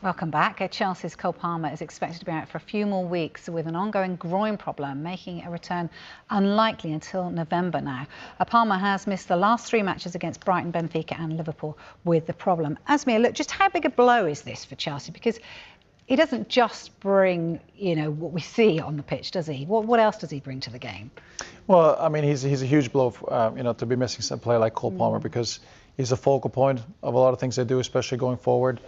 Welcome back. Chelsea's Cole Palmer is expected to be out for a few more weeks with an ongoing groin problem, making a return unlikely until November now. Palmer has missed the last 3 matches against Brighton, Benfica and Liverpool with the problem. Asmir, look, just how big a blow is this for Chelsea? Because he doesn't just bring, what we see on the pitch, does he? What else does he bring to the game? Well, I mean, he's a huge blow, to be missing a player like Cole Palmer, because he's a focal point of a lot of things they do, especially going forward.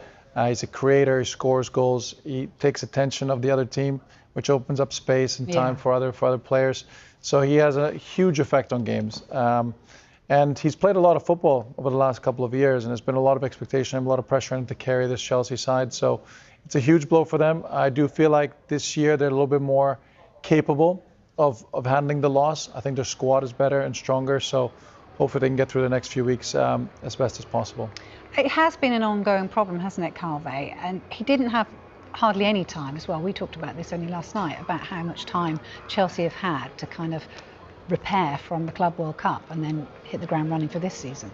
He's a creator, he scores goals, he takes attention of the other team, which opens up space and time for other players. So he has a huge effect on games. And he's played a lot of football over the last couple of years, and there's been a lot of expectation and a lot of pressure on him to carry this Chelsea side. So it's a huge blow for them. I do feel like this year they're a little bit more capable of handling the loss. I think their squad is better and stronger, so hopefully they can get through the next few weeks as best as possible. It has been an ongoing problem, hasn't it, Calvé? And he didn't have hardly any time as well. We talked about this only last night, about how much time Chelsea have had to kind of repair from the Club World Cup and then hit the ground running for this season.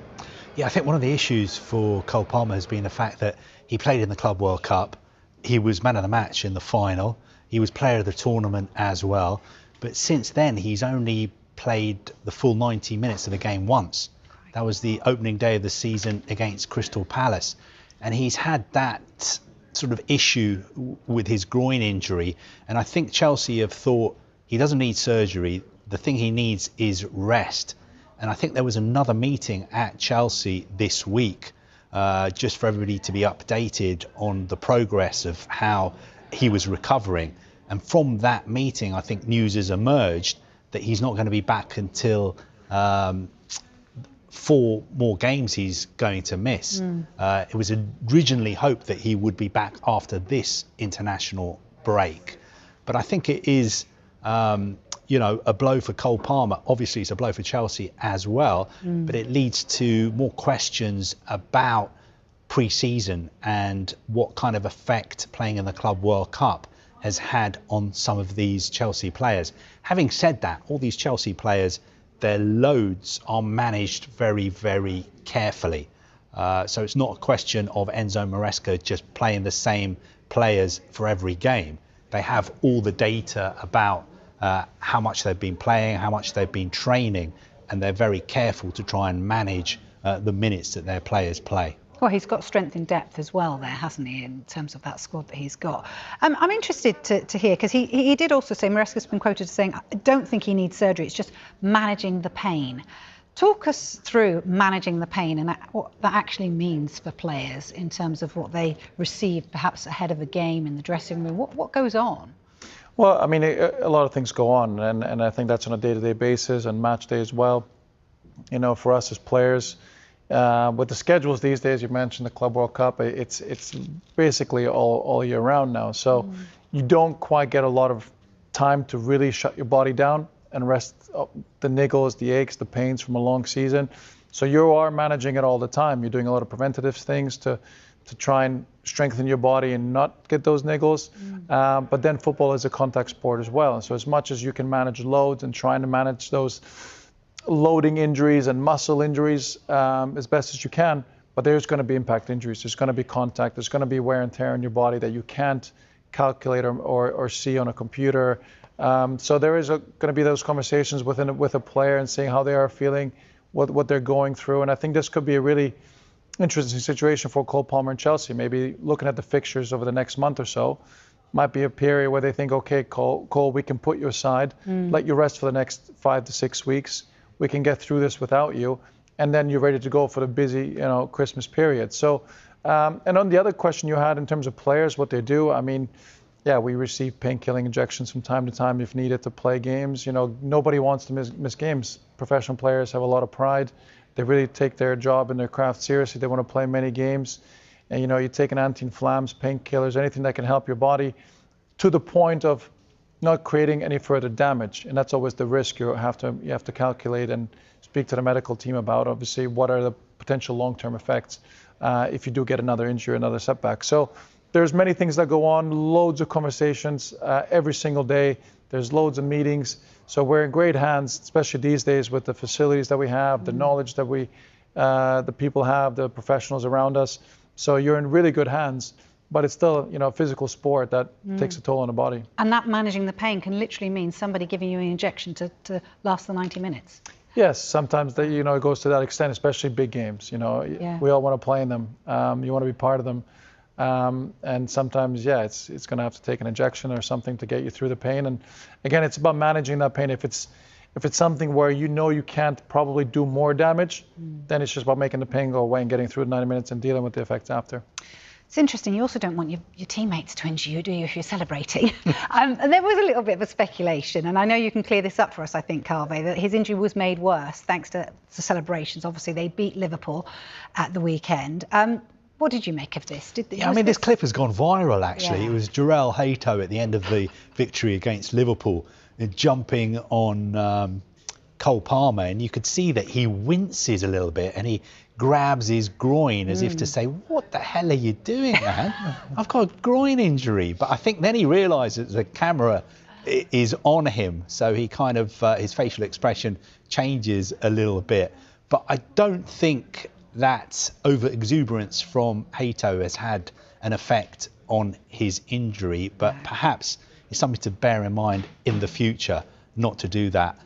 Yeah, I think one of the issues for Cole Palmer has been the fact that he played in the Club World Cup. He was man of the match in the final. He was player of the tournament as well. But since then, he's only played the full 90 minutes of the game once. That was the opening day of the season against Crystal Palace. And he's had that sort of issue with his groin injury. And I think Chelsea have thought he doesn't need surgery. The thing he needs is rest. And I think there was another meeting at Chelsea this week, just for everybody to be updated on the progress of how he was recovering. And from that meeting, I think news has emerged that he's not going to be back until 4 more games he's going to miss. It was originally hoped that he would be back after this international break. But I think it is, a blow for Cole Palmer. Obviously, it's a blow for Chelsea as well, but it leads to more questions about pre-season and what kind of effect playing in the Club World Cup has had on some of these Chelsea players. Having said that, all these Chelsea players, their loads are managed very, very carefully. So it's not a question of Enzo Maresca just playing the same players for every game. They have all the data about how much they've been playing, how much they've been training, and they're very careful to try and manage the minutes that their players play. Well, he's got strength in depth as well there, hasn't he, in terms of that squad that he's got. I'm interested to hear, because he did also say, Maresca's been quoted as saying, I don't think he needs surgery, it's just managing the pain. Talk us through managing the pain and what that actually means for players in terms of what they receive perhaps ahead of a game in the dressing room. What goes on? Well, I mean, a lot of things go on, and I think that's on a day-to-day basis and match day as well. For us as players, with the schedules these days, you mentioned the Club World Cup, it's basically all year round now. So you don't quite get a lot of time to really shut your body down and rest the niggles, the aches, the pains from a long season. So you are managing it all the time. You're doing a lot of preventative things to try and strengthen your body and not get those niggles. But then football is a contact sport as well. So as much as you can manage loads and trying to manage those loading injuries and muscle injuries as best as you can, but there's going to be impact injuries. There's going to be contact. There's going to be wear and tear in your body that you can't calculate or see on a computer. So there is going to be those conversations with a player and seeing how they are feeling, what they're going through. And I think this could be a really interesting situation for Cole Palmer and Chelsea. Maybe looking at the fixtures over the next month or so, might be a period where they think, okay, Cole, we can put you aside, let you rest for the next 5 to 6 weeks. We can get through this without you, and then you're ready to go for the busy, Christmas period. So, and on the other question you had in terms of players, what they do, I mean, yeah, we receive pain-killing injections from time to time if needed to play games. Nobody wants to miss games. Professional players have a lot of pride. They really take their job and their craft seriously. They want to play many games. And, you take an anti-inflammatories, painkillers, anything that can help your body to the point of not creating any further damage. And that's always the risk you have to calculate and speak to the medical team about. Obviously, what are the potential long-term effects if you do get another injury, another setback. So there's many things that go on, loads of conversations every single day. There's loads of meetings. So we're in great hands, especially these days with the facilities that we have, the knowledge that the people have, the professionals around us. So you're in really good hands. but it's still, a physical sport that takes a toll on the body. And that managing the pain can literally mean somebody giving you an injection to last the 90 minutes. Yes, sometimes that it goes to that extent, especially big games. Yeah. We all want to play in them. You want to be part of them, and sometimes, it's going to have to take an injection or something to get you through the pain. And again, it's about managing that pain. If it's something where you can't probably do more damage, then it's just about making the pain go away and getting through 90 minutes and dealing with the effects after. It's interesting, you also don't want your teammates to injure you, do you, if you're celebrating? And there was a little bit of a speculation, and I know you can clear this up for us, I think, Kaveh, that his injury was made worse thanks to celebrations. Obviously, they beat Liverpool at the weekend. What did you make of this? This clip has gone viral, actually. Yeah. It was Jarell Hato at the end of the victory against Liverpool, jumping on Cole Palmer, and you could see that he winces a little bit and he grabs his groin as if to say, what the hell are you doing, man? I've got a groin injury. But I think then he realises the camera is on him, so he kind of, his facial expression changes a little bit. But I don't think that over-exuberance from Hato has had an effect on his injury, but perhaps it's something to bear in mind in the future, not to do that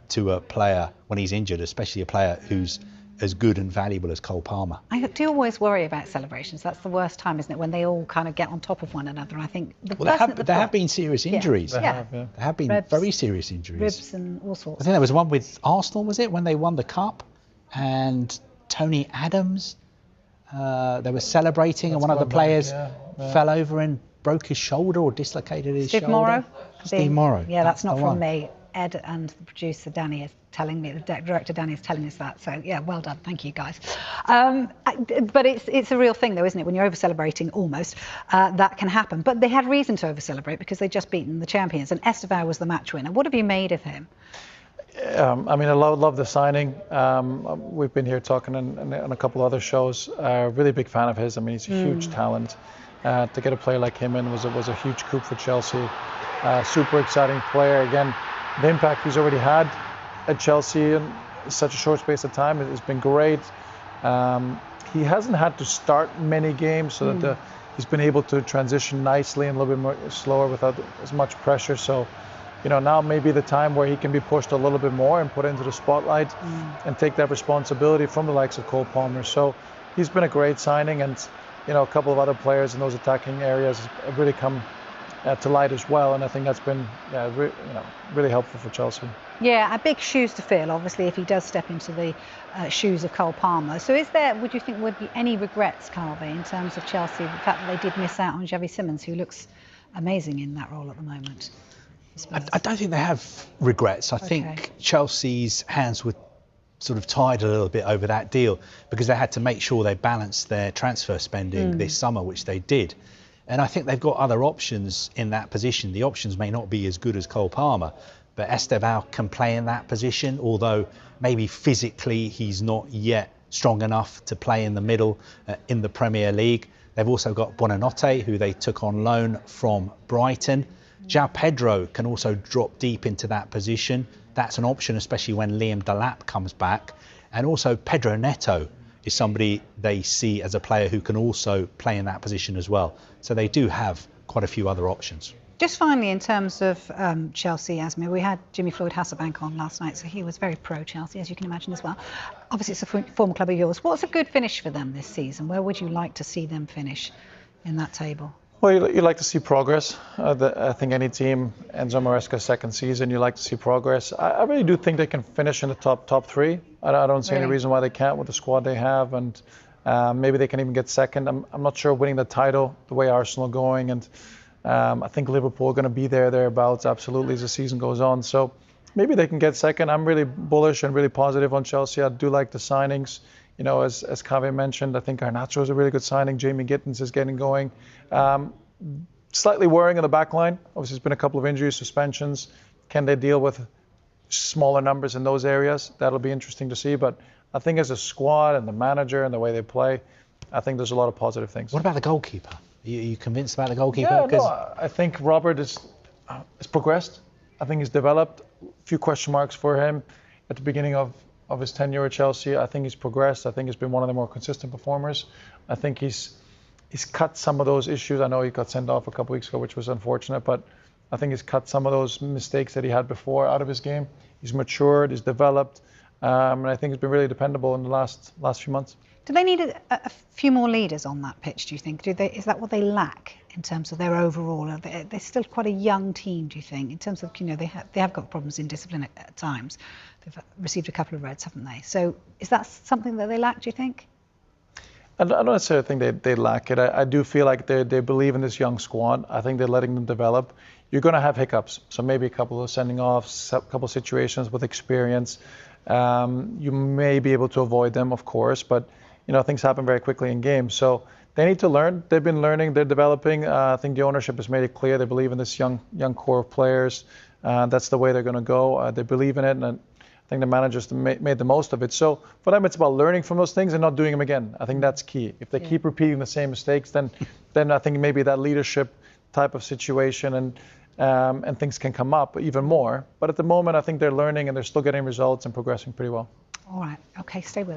to a player when he's injured, especially a player who's as good and valuable as Cole Palmer. I do always worry about celebrations. That's the worst time, isn't it, when they all kind of get on top of one another. I think there have been serious injuries. Yeah. There have been Ribs, very serious injuries. Ribs and all sorts. I think there was one with Arsenal, was it, when they won the cup, and Tony Adams, they were celebrating, and one of the players fell over and broke his shoulder or dislocated his shoulder. Steve Morrow. Yeah, that's not from me. Ed and the producer Danny is telling me, the director Danny is telling us that. So yeah, well done, thank you guys. But it's a real thing though, isn't it? When you're over celebrating, almost that can happen. But they had reason to over celebrate because they just beaten the champions, and Estevao was the match winner. What have you made of him? I love the signing. We've been here talking on a couple other shows. Really big fan of his. He's a huge talent. To get a player like him in was a huge coup for Chelsea. Super exciting player. Again, the impact he's already had at Chelsea in such a short space of time has been great. He hasn't had to start many games, so that he's been able to transition nicely and a little bit more slower without as much pressure. So, now may be the time where he can be pushed a little bit more and put into the spotlight and take that responsibility from the likes of Cole Palmer. So he's been a great signing, and a couple of other players in those attacking areas have really come to light as well, and I think that's been really helpful for Chelsea. Yeah, big shoes to fill, obviously, if he does step into the shoes of Cole Palmer. So would you think would be any regrets, Kaveh, in terms of Chelsea, the fact that they did miss out on Xavi Simons, who looks amazing in that role at the moment? I don't think they have regrets. I think Chelsea's hands were sort of tied a little bit over that deal because they had to make sure they balanced their transfer spending this summer, which they did. And I think they've got other options in that position. The options may not be as good as Cole Palmer, but Estevao can play in that position, although maybe physically he's not yet strong enough to play in the middle in the Premier League. They've also got Buonanotte, who they took on loan from Brighton. João Pedro can also drop deep into that position. That's an option, especially when Liam Delap comes back. And also Pedro Neto is somebody they see as a player who can also play in that position as well. So they do have quite a few other options. Just finally, in terms of Chelsea, Asmir, we had Jimmy Floyd Hasselbank on last night, so he was very pro-Chelsea, as you can imagine as well. Obviously, it's a former club of yours. What's a good finish for them this season? Where would you like to see them finish in that table? Well, you like to see progress. I think any team, Enzo Maresca's second season, you like to see progress. I really do think they can finish in the top three. I don't see any reason why they can't with the squad they have, and maybe they can even get second. I'm not sure winning the title the way Arsenal are going, and I think Liverpool are going to be thereabouts absolutely as the season goes on. So maybe they can get second. I'm really bullish and really positive on Chelsea. I do like the signings. As Kaveh mentioned, I think Garnacho is a really good signing. Jamie Gittins is getting going. Slightly worrying in the back line. Obviously, there's been a couple of injuries, suspensions. Can they deal with smaller numbers in those areas? That'll be interesting to see. But I think as a squad and the manager and the way they play, I think there's a lot of positive things. What about the goalkeeper? Are you convinced about the goalkeeper? Yeah, I think Robert has progressed. I think he's developed. A few question marks for him at the beginning of his tenure at Chelsea. I think he's progressed. I think he's been one of the more consistent performers. I think he's he's cut some of those issues. I know he got sent off a couple weeks ago, which was unfortunate, but I think he's cut some of those mistakes that he had before out of his game. He's matured, he's developed, and I think he's been really dependable in the last few months. Do they need a few more leaders on that pitch, do you think? Is that what they lack in terms of their overall? They're still quite a young team, do you think? In terms of, they have got problems in discipline at times. They've received a couple of reds, haven't they? So is that something that they lack, do you think? I don't necessarily think they lack it. I do feel like they believe in this young squad. I think they're letting them develop. You're going to have hiccups, so maybe a couple of sending offs, a couple of situations with experience. You may be able to avoid them, of course, but things happen very quickly in games. So they need to learn. They've been learning. They're developing. I think the ownership has made it clear they believe in this young core of players. That's the way they're going to go. They believe in it, and I think the managers made the most of it. So for them, it's about learning from those things and not doing them again. I think that's key. If they keep repeating the same mistakes, then I think maybe that leadership type of situation and things can come up even more. But at the moment, I think they're learning and they're still getting results and progressing pretty well. All right. Okay, stay with us.